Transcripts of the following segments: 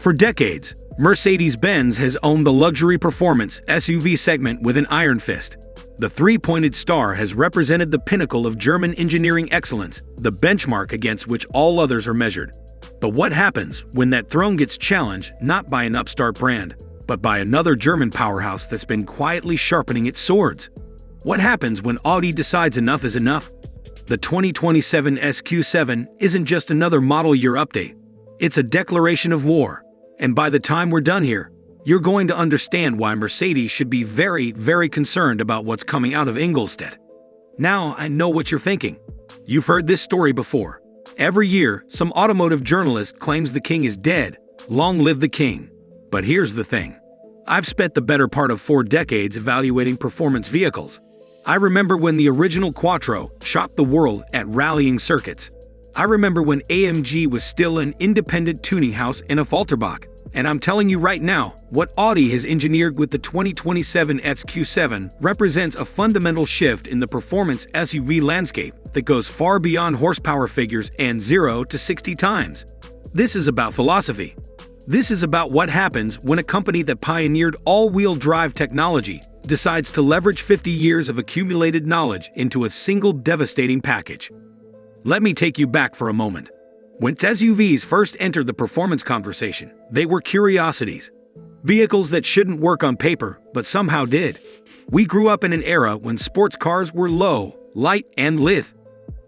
For decades, Mercedes-Benz has owned the luxury performance SUV segment with an iron fist. The three-pointed star has represented the pinnacle of German engineering excellence, the benchmark against which all others are measured. But what happens when that throne gets challenged not by an upstart brand, but by another German powerhouse that's been quietly sharpening its swords? What happens when Audi decides enough is enough? The 2027 SQ7 isn't just another model year update. It's a declaration of war. And by the time we're done here, you're going to understand why Mercedes should be very, very concerned about what's coming out of Ingolstadt. Now I know what you're thinking. You've heard this story before. Every year, some automotive journalist claims the king is dead. Long live the king. But here's the thing. I've spent the better part of 4 decades evaluating performance vehicles. I remember when the original Quattro shocked the world at rallying circuits. I remember when AMG was still an independent tuning house in a Falterbach. And I'm telling you right now, what Audi has engineered with the 2027 SQ7 represents a fundamental shift in the performance SUV landscape that goes far beyond horsepower figures and 0 to 60 times. This is about philosophy. This is about what happens when a company that pioneered all-wheel drive technology decides to leverage 50 years of accumulated knowledge into a single devastating package. Let me take you back for a moment. When SUVs first entered the performance conversation, they were curiosities. Vehicles that shouldn't work on paper, but somehow did. We grew up in an era when sports cars were low, light, and lithe.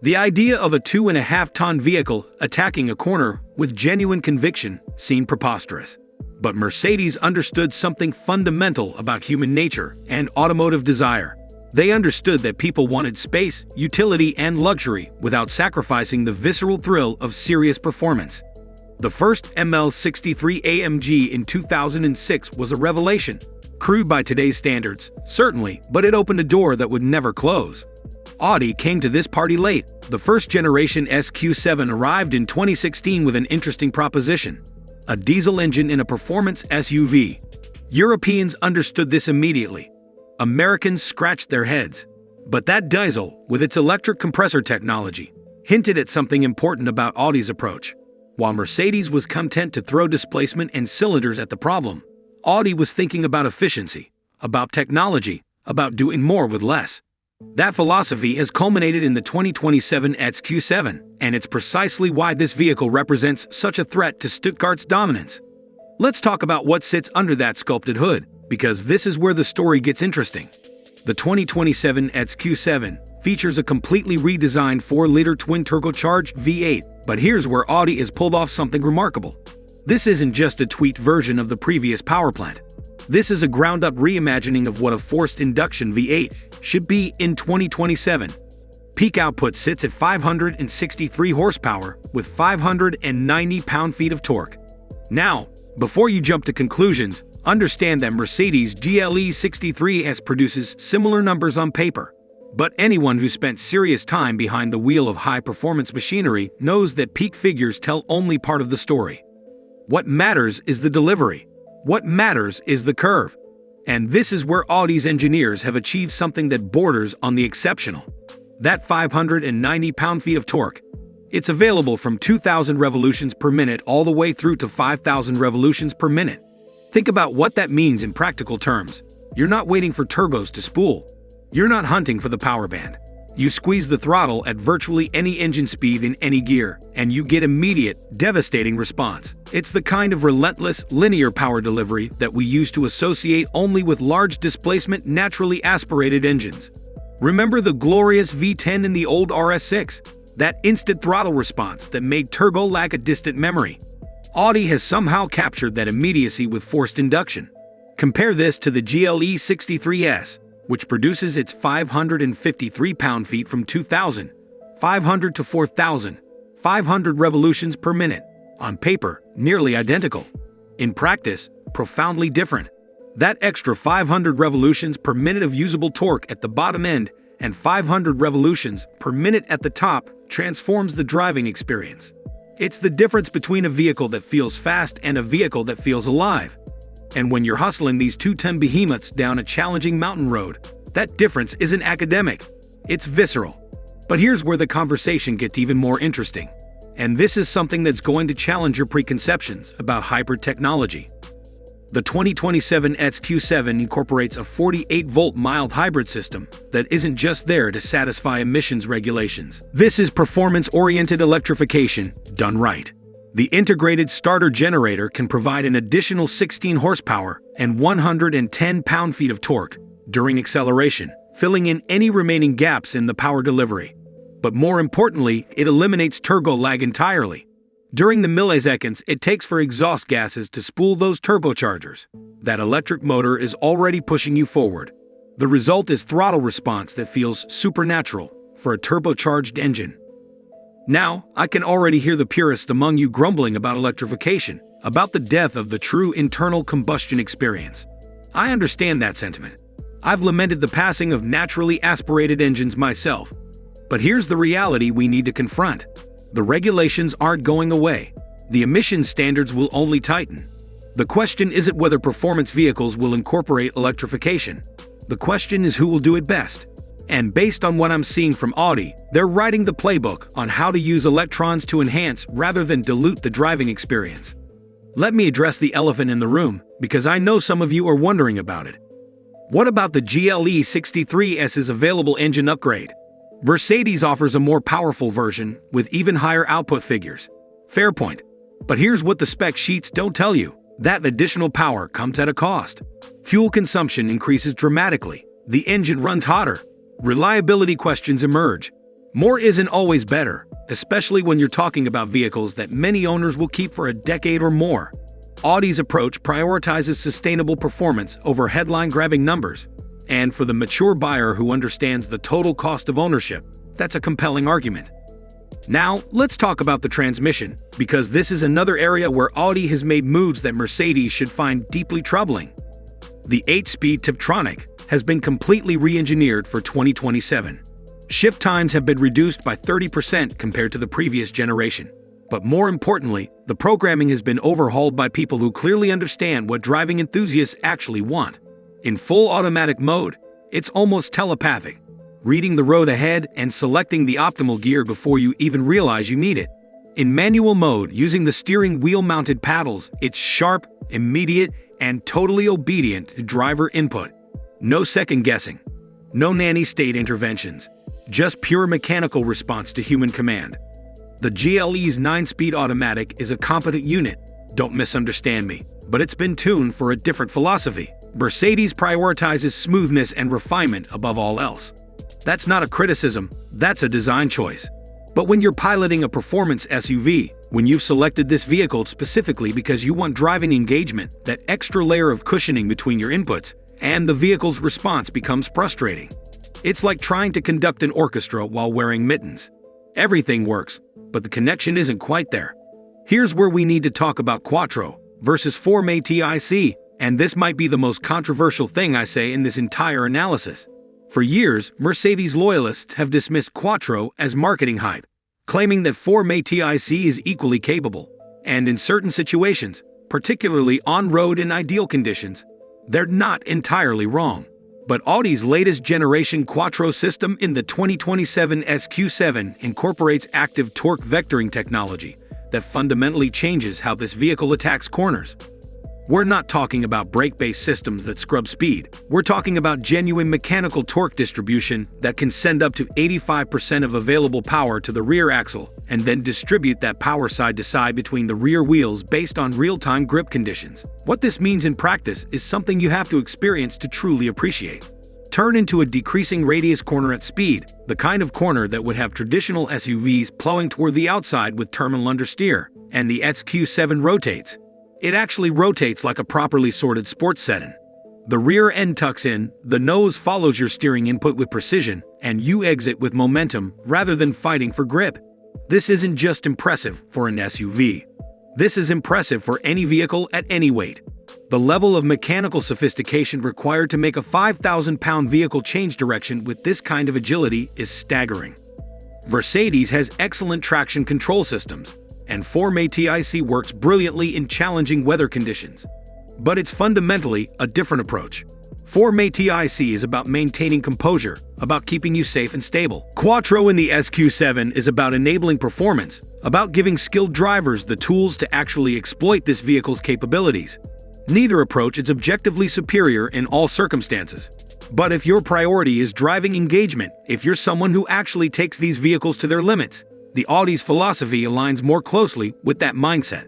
The idea of a 2.5-ton vehicle attacking a corner with genuine conviction seemed preposterous. But Mercedes understood something fundamental about human nature and automotive desire. They understood that people wanted space, utility, and luxury without sacrificing the visceral thrill of serious performance. The first ML63 AMG in 2006 was a revelation. Crude by today's standards, certainly, but it opened a door that would never close. Audi came to this party late. The first generation SQ7 arrived in 2016 with an interesting proposition: a diesel engine in a performance SUV. Europeans understood this immediately. Americans scratched their heads. But that diesel, with its electric compressor technology, hinted at something important about Audi's approach. While Mercedes was content to throw displacement and cylinders at the problem, Audi was thinking about efficiency, about technology, about doing more with less. That philosophy has culminated in the 2027 SQ7, and it's precisely why this vehicle represents such a threat to Stuttgart's dominance. Let's talk about what sits under that sculpted hood, because this is where the story gets interesting. The 2027 SQ7 features a completely redesigned 4-liter twin-turbocharged V8, but here's where Audi has pulled off something remarkable. This isn't just a tweaked version of the previous powerplant. This is a ground-up reimagining of what a forced induction V8 should be in 2027. Peak output sits at 563 horsepower with 590 pound-feet of torque. Now, before you jump to conclusions, understand that Mercedes GLE 63S produces similar numbers on paper. But anyone who spent serious time behind the wheel of high-performance machinery knows that peak figures tell only part of the story. What matters is the delivery. What matters is the curve. And this is where Audi's engineers have achieved something that borders on the exceptional. That 590 pound-feet of torque. It's available from 2,000 revolutions per minute all the way through to 5,000 revolutions per minute. Think about what that means in practical terms. You're not waiting for turbos to spool. You're not hunting for the power band. You squeeze the throttle at virtually any engine speed in any gear, and you get immediate, devastating response. It's the kind of relentless, linear power delivery that we used to associate only with large displacement, naturally aspirated engines. Remember the glorious V10 in the old RS6? That instant throttle response that made turbo lag a distant memory. Audi has somehow captured that immediacy with forced induction. Compare this to the GLE 63S, which produces its 553 pound-feet from 2,500 to 4,500 revolutions per minute. On paper, nearly identical. In practice, profoundly different. That extra 500 revolutions per minute of usable torque at the bottom end and 500 revolutions per minute at the top transforms the driving experience. It's the difference between a vehicle that feels fast and a vehicle that feels alive. And when you're hustling these 2-ton behemoths down a challenging mountain road, that difference isn't academic, it's visceral. But here's where the conversation gets even more interesting. And this is something that's going to challenge your preconceptions about hybrid technology. The 2027 SQ7 incorporates a 48-volt mild hybrid system that isn't just there to satisfy emissions regulations. This is performance-oriented electrification done right. The integrated starter generator can provide an additional 16 horsepower and 110 pound-feet of torque during acceleration, filling in any remaining gaps in the power delivery. But more importantly, it eliminates turbo lag entirely. During the milliseconds it takes for exhaust gases to spool those turbochargers, that electric motor is already pushing you forward. The result is throttle response that feels supernatural for a turbocharged engine. Now, I can already hear the purists among you grumbling about electrification, about the death of the true internal combustion experience. I understand that sentiment. I've lamented the passing of naturally aspirated engines myself. But here's the reality we need to confront. The regulations aren't going away. The emission standards will only tighten. The question isn't whether performance vehicles will incorporate electrification. The question is who will do it best. And based on what I'm seeing from Audi, they're writing the playbook on how to use electrons to enhance rather than dilute the driving experience. Let me address the elephant in the room, because I know some of you are wondering about it. What about the GLE 63S's available engine upgrade? Mercedes offers a more powerful version with even higher output figures. Fair point. But here's what the spec sheets don't tell you. That additional power comes at a cost. Fuel consumption increases dramatically. The engine runs hotter. Reliability questions emerge. More isn't always better, especially when you're talking about vehicles that many owners will keep for a decade or more. Audi's approach prioritizes sustainable performance over headline-grabbing numbers. And for the mature buyer who understands the total cost of ownership, that's a compelling argument. Now, let's talk about the transmission, because this is another area where Audi has made moves that Mercedes should find deeply troubling. The 8-speed Tiptronic has been completely re-engineered for 2027. Shift times have been reduced by 30% compared to the previous generation. But more importantly, the programming has been overhauled by people who clearly understand what driving enthusiasts actually want. In full automatic mode, it's almost telepathic, reading the road ahead and selecting the optimal gear before you even realize you need it. In manual mode, using the steering wheel-mounted paddles, it's sharp, immediate, and totally obedient to driver input. No second guessing. No nanny state interventions. Just pure mechanical response to human command. The GLE's 9-speed automatic is a competent unit. Don't misunderstand me, but it's been tuned for a different philosophy. Mercedes prioritizes smoothness and refinement above all else. That's not a criticism, that's a design choice. But when you're piloting a performance SUV, when you've selected this vehicle specifically because you want driving engagement, that extra layer of cushioning between your inputs, and the vehicle's response becomes frustrating. It's like trying to conduct an orchestra while wearing mittens. Everything works, but the connection isn't quite there. Here's where we need to talk about Quattro versus Forme TIC. And this might be the most controversial thing I say in this entire analysis. For years, Mercedes loyalists have dismissed Quattro as marketing hype, claiming that Forme TIC is equally capable. And in certain situations, particularly on-road in ideal conditions, they're not entirely wrong. But Audi's latest generation Quattro system in the 2027 SQ7 incorporates active torque vectoring technology that fundamentally changes how this vehicle attacks corners. We're not talking about brake-based systems that scrub speed. We're talking about genuine mechanical torque distribution that can send up to 85% of available power to the rear axle and then distribute that power side to side between the rear wheels based on real-time grip conditions. What this means in practice is something you have to experience to truly appreciate. Turn into a decreasing radius corner at speed, the kind of corner that would have traditional SUVs plowing toward the outside with terminal understeer, and the SQ7 rotates. It actually rotates like a properly sorted sports sedan. The rear end tucks in, the nose follows your steering input with precision, and you exit with momentum rather than fighting for grip. This isn't just impressive for an SUV. This is impressive for any vehicle at any weight. The level of mechanical sophistication required to make a 5,000-pound vehicle change direction with this kind of agility is staggering. Mercedes has excellent traction control systems, and Forme TIC works brilliantly in challenging weather conditions. But it's fundamentally a different approach. Forme TIC is about maintaining composure, about keeping you safe and stable. Quattro in the SQ7 is about enabling performance, about giving skilled drivers the tools to actually exploit this vehicle's capabilities. Neither approach is objectively superior in all circumstances. But if your priority is driving engagement, if you're someone who actually takes these vehicles to their limits, the Audi's philosophy aligns more closely with that mindset.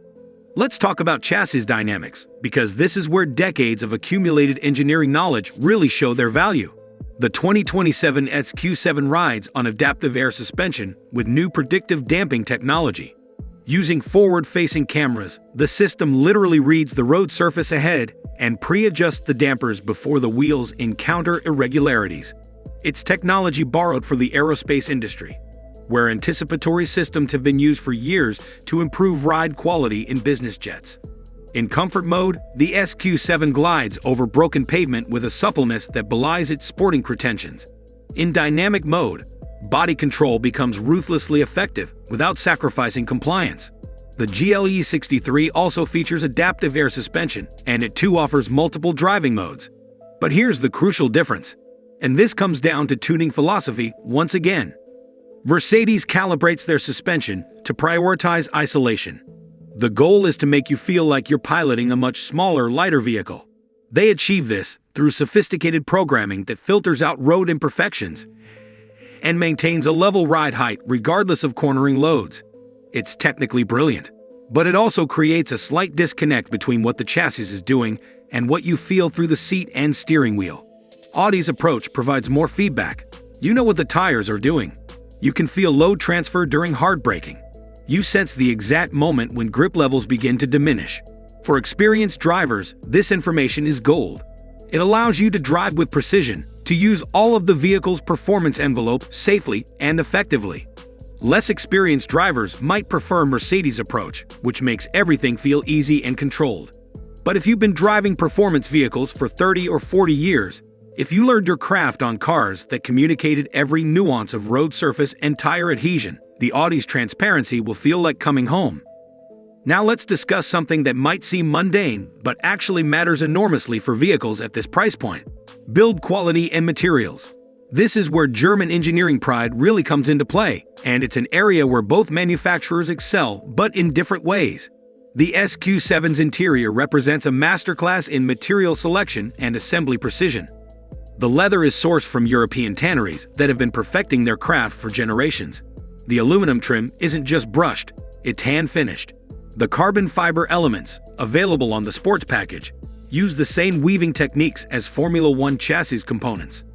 Let's talk about chassis dynamics, because this is where decades of accumulated engineering knowledge really show their value. The 2027 SQ7 rides on adaptive air suspension with new predictive damping technology. Using forward-facing cameras, the system literally reads the road surface ahead and pre-adjusts the dampers before the wheels encounter irregularities. It's technology borrowed from the aerospace industry, where anticipatory systems have been used for years to improve ride quality in business jets. In comfort mode, the SQ7 glides over broken pavement with a suppleness that belies its sporting pretensions. In dynamic mode, body control becomes ruthlessly effective without sacrificing compliance. The GLE 63 also features adaptive air suspension, and it too offers multiple driving modes. But here's the crucial difference, and this comes down to tuning philosophy once again. Mercedes calibrates their suspension to prioritize isolation. The goal is to make you feel like you're piloting a much smaller, lighter vehicle. They achieve this through sophisticated programming that filters out road imperfections and maintains a level ride height regardless of cornering loads. It's technically brilliant, but it also creates a slight disconnect between what the chassis is doing and what you feel through the seat and steering wheel. Audi's approach provides more feedback. You know what the tires are doing. You can feel load transfer during hard braking. You sense the exact moment when grip levels begin to diminish. For experienced drivers, this information is gold. It allows you to drive with precision, to use all of the vehicle's performance envelope safely and effectively. Less experienced drivers might prefer Mercedes' approach, which makes everything feel easy and controlled. But if you've been driving performance vehicles for 30 or 40 years, if you learned your craft on cars that communicated every nuance of road surface and tire adhesion, the Audi's transparency will feel like coming home. Now let's discuss something that might seem mundane, but actually matters enormously for vehicles at this price point: build quality and materials. This is where German engineering pride really comes into play, and it's an area where both manufacturers excel, but in different ways. The SQ7's interior represents a masterclass in material selection and assembly precision. The leather is sourced from European tanneries that have been perfecting their craft for generations. The aluminum trim isn't just brushed, it's hand-finished. The carbon fiber elements, available on the sports package, use the same weaving techniques as Formula One chassis components.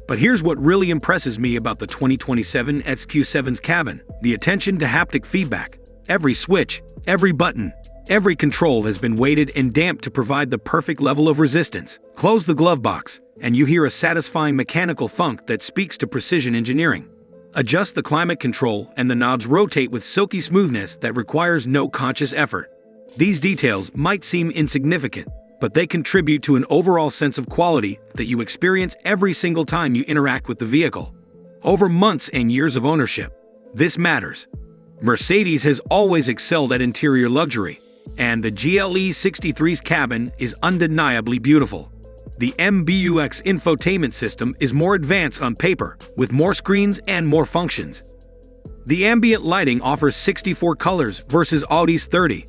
But here's what really impresses me about the 2027 SQ7's cabin: the attention to haptic feedback. Every switch, every button, every control has been weighted and damped to provide the perfect level of resistance. Close the glove box, and you hear a satisfying mechanical thunk that speaks to precision engineering. Adjust the climate control, and the knobs rotate with silky smoothness that requires no conscious effort. These details might seem insignificant, but they contribute to an overall sense of quality that you experience every single time you interact with the vehicle. Over months and years of ownership, this matters. Mercedes has always excelled at interior luxury, and the GLE 63's cabin is undeniably beautiful. The MBUX infotainment system is more advanced on paper, with more screens and more functions. The ambient lighting offers 64 colors versus Audi's 30.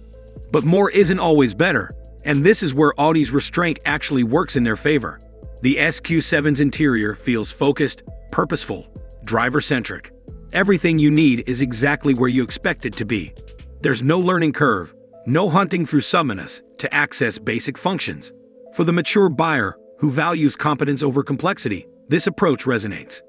But more isn't always better, and this is where Audi's restraint actually works in their favor. The SQ7's interior feels focused, purposeful, driver-centric. Everything you need is exactly where you expect it to be. There's no learning curve, no hunting through summonness to access basic functions. For the mature buyer who values competence over complexity, this approach resonates.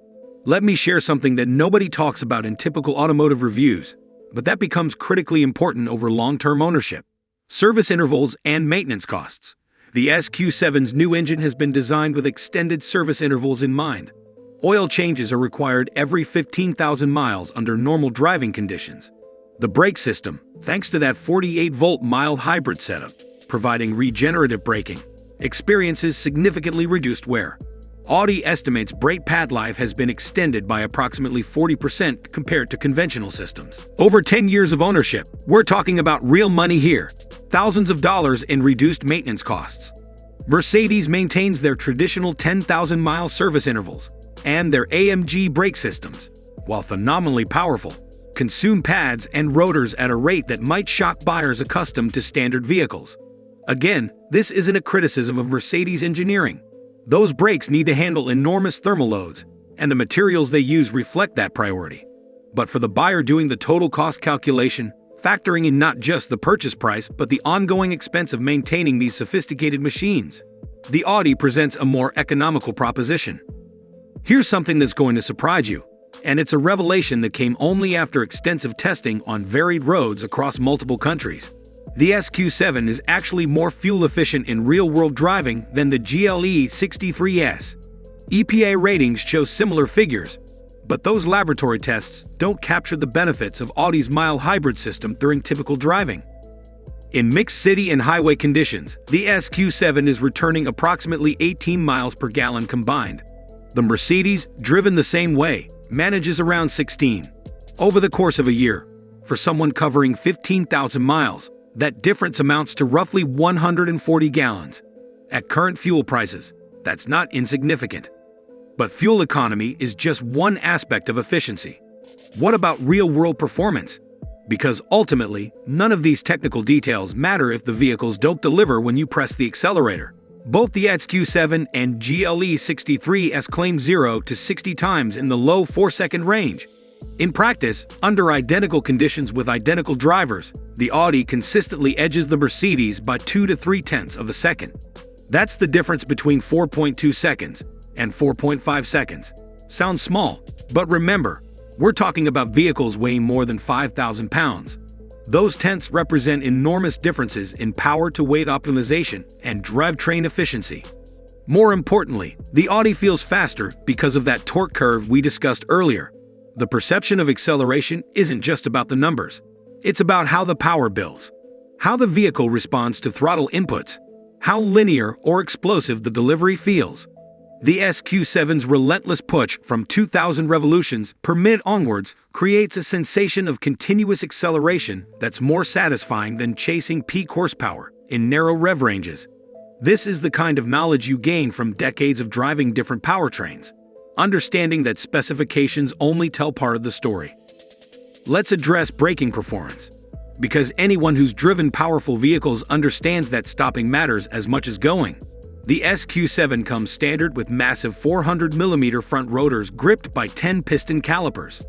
Let me share something that nobody talks about in typical automotive reviews, but that becomes critically important over long-term ownership: service intervals and maintenance costs. The SQ7's new engine has been designed with extended service intervals in mind. Oil changes are required every 15,000 miles under normal driving conditions. The brake system, thanks to that 48-volt mild hybrid setup, providing regenerative braking, experiences significantly reduced wear. Audi estimates brake pad life has been extended by approximately 40% compared to conventional systems. Over 10 years of ownership, we're talking about real money here. Thousands of dollars in reduced maintenance costs. Mercedes maintains their traditional 10,000-mile service intervals, and their AMG brake systems, while phenomenally powerful, consume pads and rotors at a rate that might shock buyers accustomed to standard vehicles. Again, this isn't a criticism of Mercedes engineering. Those brakes need to handle enormous thermal loads, and the materials they use reflect that priority. But for the buyer doing the total cost calculation, factoring in not just the purchase price but the ongoing expense of maintaining these sophisticated machines, the Audi presents a more economical proposition. Here's something that's going to surprise you, and it's a revelation that came only after extensive testing on varied roads across multiple countries. The SQ7 is actually more fuel efficient in real-world driving than the GLE 63S. EPA ratings show similar figures, but those laboratory tests don't capture the benefits of Audi's mild hybrid system during typical driving. In mixed city and highway conditions, the SQ7 is returning approximately 18 miles per gallon combined. The Mercedes, driven the same way, manages around 16. Over the course of a year, for someone covering 15,000 miles, that difference amounts to roughly 140 gallons. At current fuel prices, that's not insignificant. But fuel economy is just one aspect of efficiency. What about real-world performance? Because ultimately, none of these technical details matter if the vehicles don't deliver when you press the accelerator. Both the SQ7 and GLE 63S claim 0 to 60 times in the low 4-second range. In practice, under identical conditions with identical drivers, the Audi consistently edges the Mercedes by 2 to 3/10 of a second. That's the difference between 4.2 seconds and 4.5 seconds. Sounds small, but remember, we're talking about vehicles weighing more than 5,000 pounds. Those tenths represent enormous differences in power-to-weight optimization and drivetrain efficiency. More importantly, the Audi feels faster because of that torque curve we discussed earlier. The perception of acceleration isn't just about the numbers. It's about how the power builds, how the vehicle responds to throttle inputs, how linear or explosive the delivery feels. The SQ7's relentless push from 2,000 revolutions per minute onwards creates a sensation of continuous acceleration that's more satisfying than chasing peak horsepower in narrow rev ranges. This is the kind of knowledge you gain from decades of driving different powertrains, understanding that specifications only tell part of the story. Let's address braking performance, because anyone who's driven powerful vehicles understands that stopping matters as much as going. The SQ7 comes standard with massive 400mm front rotors gripped by 10 piston calipers.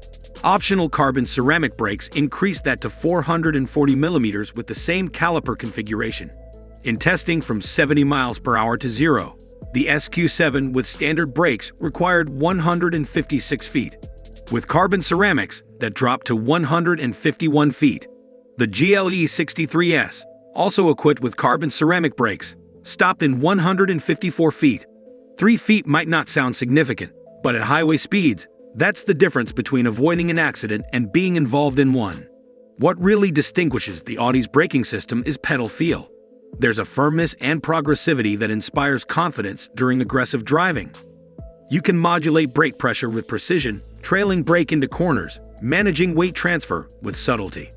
Optional carbon ceramic brakes increase that to 440mm with the same caliper configuration. In testing from 70 miles per hour to 0, the SQ7 with standard brakes required 156 feet. With carbon ceramics, that dropped to 151 feet. The GLE 63S, also equipped with carbon ceramic brakes, stopped in 154 feet. 3 feet might not sound significant, but at highway speeds, that's the difference between avoiding an accident and being involved in one. What really distinguishes the Audi's braking system is pedal feel. There's a firmness and progressivity that inspires confidence during aggressive driving. You can modulate brake pressure with precision, trailing brake into corners, managing weight transfer with subtlety.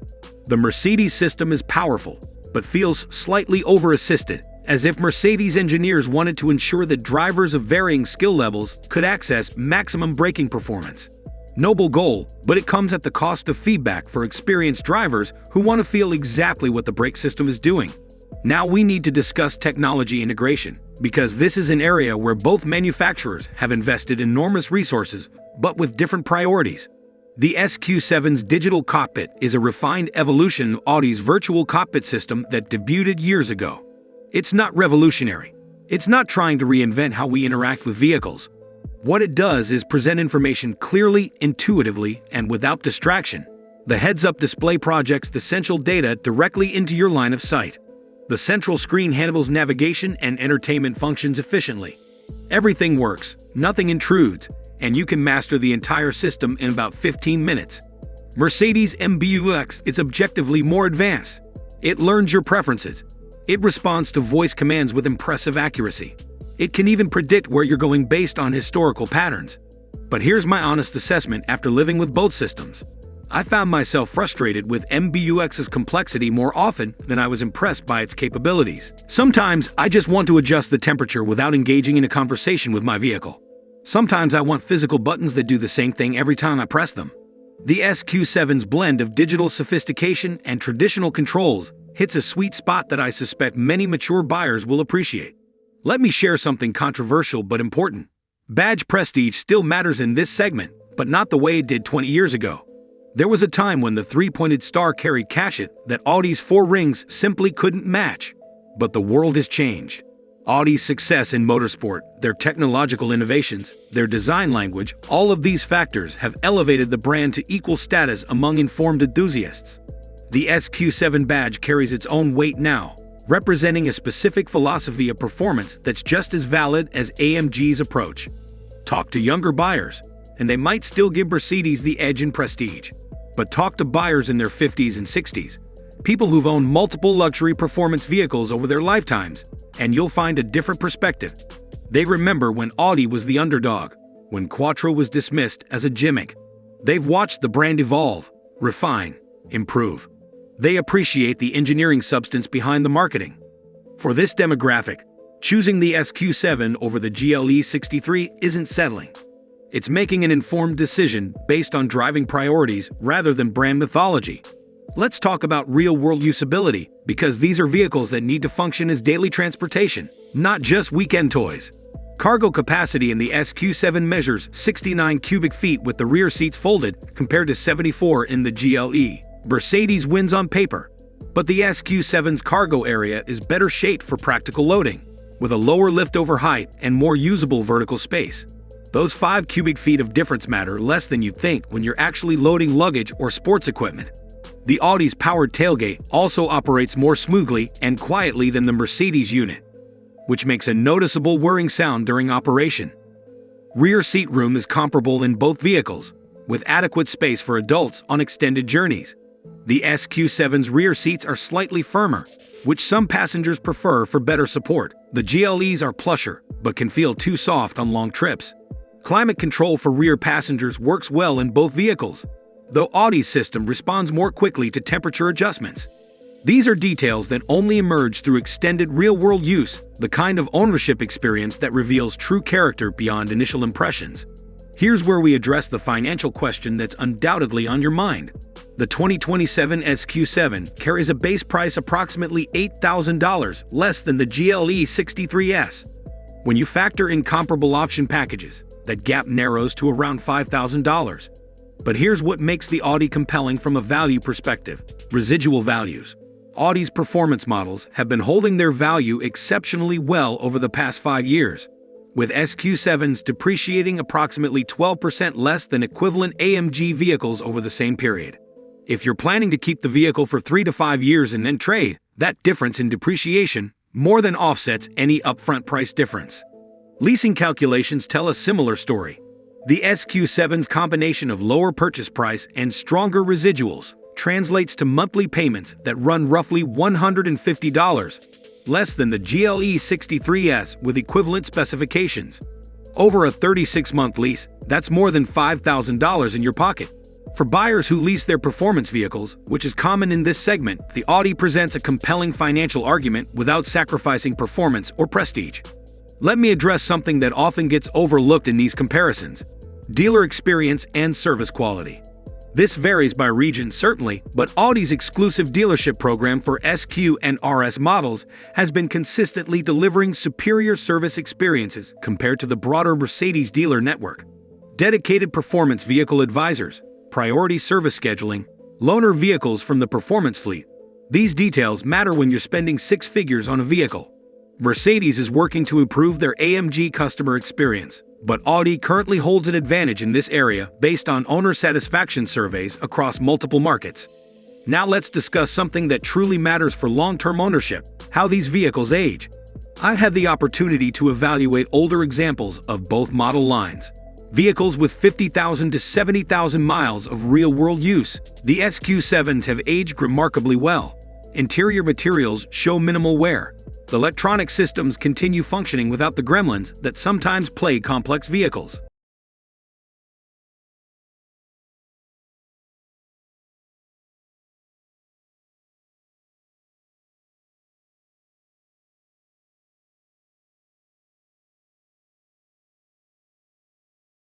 The Mercedes system is powerful, but feels slightly over-assisted, as if Mercedes engineers wanted to ensure that drivers of varying skill levels could access maximum braking performance. Noble goal, but it comes at the cost of feedback for experienced drivers who want to feel exactly what the brake system is doing. Now we need to discuss technology integration, because this is an area where both manufacturers have invested enormous resources, but with different priorities. The SQ7's digital cockpit is a refined evolution of Audi's virtual cockpit system that debuted years ago. It's not revolutionary. It's not trying to reinvent how we interact with vehicles. What it does is present information clearly, intuitively, and without distraction. The heads-up display projects the essential data directly into your line of sight. The central screen handles navigation and entertainment functions efficiently. Everything works, nothing intrudes, and you can master the entire system in about 15 minutes. Mercedes MBUX is objectively more advanced. It learns your preferences. It responds to voice commands with impressive accuracy. It can even predict where you're going based on historical patterns. But here's my honest assessment after living with both systems. I found myself frustrated with MBUX's complexity more often than I was impressed by its capabilities. Sometimes I just want to adjust the temperature without engaging in a conversation with my vehicle. Sometimes I want physical buttons that do the same thing every time I press them. The SQ7's blend of digital sophistication and traditional controls hits a sweet spot that I suspect many mature buyers will appreciate. Let me share something controversial but important. Badge prestige still matters in this segment, but not the way it did 20 years ago. There was a time when the three-pointed star carried cachet that Audi's four rings simply couldn't match. But the world has changed. Audi's success in motorsport, their technological innovations, their design language, all of these factors have elevated the brand to equal status among informed enthusiasts. The SQ7 badge carries its own weight now, representing a specific philosophy of performance that's just as valid as AMG's approach. Talk to younger buyers, and they might still give Mercedes the edge in prestige. But talk to buyers in their 50s and 60s, people who've owned multiple luxury performance vehicles over their lifetimes, and you'll find a different perspective. They remember when Audi was the underdog, when Quattro was dismissed as a gimmick. They've watched the brand evolve, refine, improve. They appreciate the engineering substance behind the marketing. For this demographic, choosing the SQ7 over the GLE 63 isn't settling. It's making an informed decision based on driving priorities rather than brand mythology. Let's talk about real-world usability, because these are vehicles that need to function as daily transportation, not just weekend toys. Cargo capacity in the SQ7 measures 69 cubic feet with the rear seats folded, compared to 74 in the GLE. Mercedes wins on paper, but the SQ7's cargo area is better shaped for practical loading, with a lower liftover height and more usable vertical space. Those 5 cubic feet of difference matter less than you'd think when you're actually loading luggage or sports equipment. The Audi's powered tailgate also operates more smoothly and quietly than the Mercedes unit, which makes a noticeable whirring sound during operation. Rear seat room is comparable in both vehicles, with adequate space for adults on extended journeys. The SQ7's rear seats are slightly firmer, which some passengers prefer for better support. The GLEs are plusher, but can feel too soft on long trips. Climate control for rear passengers works well in both vehicles, though Audi's system responds more quickly to temperature adjustments. These are details that only emerge through extended real-world use, the kind of ownership experience that reveals true character beyond initial impressions. Here's where we address the financial question that's undoubtedly on your mind. The 2027 SQ7 carries a base price approximately $8,000 less than the GLE 63S. When you factor in comparable option packages, that gap narrows to around $5,000. But here's what makes the Audi compelling from a value perspective: residual values. Audi's performance models have been holding their value exceptionally well over the past 5 years, with SQ7s depreciating approximately 12% less than equivalent AMG vehicles over the same period. If you're planning to keep the vehicle for 3 to 5 years and then trade, that difference in depreciation more than offsets any upfront price difference. Leasing calculations tell a similar story. The SQ7's combination of lower purchase price and stronger residuals translates to monthly payments that run roughly $150 less than the GLE 63S with equivalent specifications. Over a 36-month lease, that's more than $5,000 in your pocket. For buyers who lease their performance vehicles, which is common in this segment, the Audi presents a compelling financial argument without sacrificing performance or prestige. Let me address something that often gets overlooked in these comparisons: dealer experience and service quality. This varies by region certainly, but Audi's exclusive dealership program for SQ and RS models has been consistently delivering superior service experiences compared to the broader Mercedes dealer network. Dedicated performance vehicle advisors, priority service scheduling, loaner vehicles from the performance fleet. These details matter when you're spending 6 figures on a vehicle. Mercedes is working to improve their AMG customer experience, but Audi currently holds an advantage in this area based on owner satisfaction surveys across multiple markets. Now let's discuss something that truly matters for long-term ownership: how these vehicles age. I've had the opportunity to evaluate older examples of both model lines. Vehicles with 50,000 to 70,000 miles of real-world use, the SQ7s have aged remarkably well. Interior materials show minimal wear. The electronic systems continue functioning without the gremlins that sometimes plague complex vehicles.